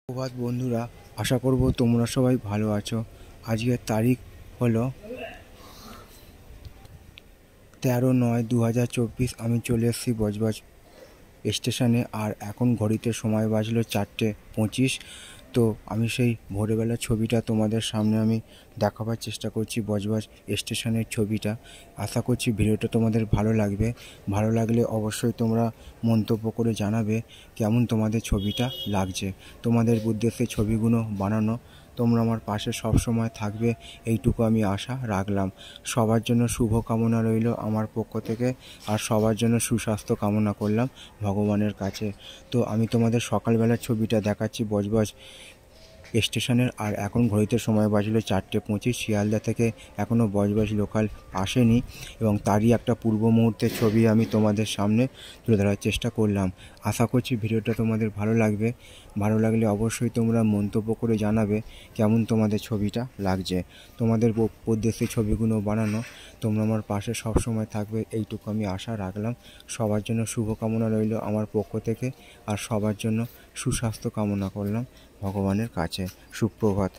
সুপ্রভাত বন্ধুরা, আশা করব তোমরা সবাই ভালো আছো। আজকের তারিখ হলো 13/9/2024। আমি চলে এসেছি বজবজ স্টেশনে, আর এখন ঘড়িতে সময় বাজলো 4:25। তো আমি সেই ভোরবেলার ছবিটা তোমাদের সামনে আমি দেখাবার চেষ্টা করছি, বজবজ স্টেশনের ছবিটা। আশা করছি ভিডিওটা তোমাদের ভালো লাগবে। ভালো লাগলে অবশ্যই তোমরা মন্তব্য করে জানাবে কেমন তোমাদের ছবিটা লাগছে। তোমাদের উদ্দেশ্যে ছবিগুলো বানানো, তোমরা আমার পাশে সব সময় থাকবে এইটুকু আমি আশা রাখলাম। সবার জন্য শুভ কামনা রইল আমার পক্ষ থেকে, আর সবার জন্য সুস্বাস্থ্য কামনা করলাম ভগবানের কাছে। তো আমি তোমাদের সকালবেলার ছবিটা দেখাচ্ছি বজবজ স্টেশনের, আর এখন ঘড়িতে সময় বাজলো 4:25। শিয়ালদা থেকে এখনও বজবজ লোকাল আসেনি, এবং তারই একটা পূর্ব মুহূর্তের ছবি আমি তোমাদের সামনে তুলে ধরার চেষ্টা করলাম। আশা করছি ভিডিওটা তোমাদের ভালো লাগবে। ভালো লাগলে অবশ্যই তোমরা মন্তব্য করে জানাবে কেমন তোমাদের ছবিটা লাগছে। তোমাদের উদ্দেশ্যে ছবিগুলো বানানো, তোমরা আমার পাশে সব সময় থাকবে এইটুকু আমি আশা রাখলাম। সবার জন্য শুভকামনা রইল আমার পক্ষ থেকে, আর সবার জন্য সুস্বাস্থ্য কামনা করলাম ভগবানের কাছে। সুপ্রভাত।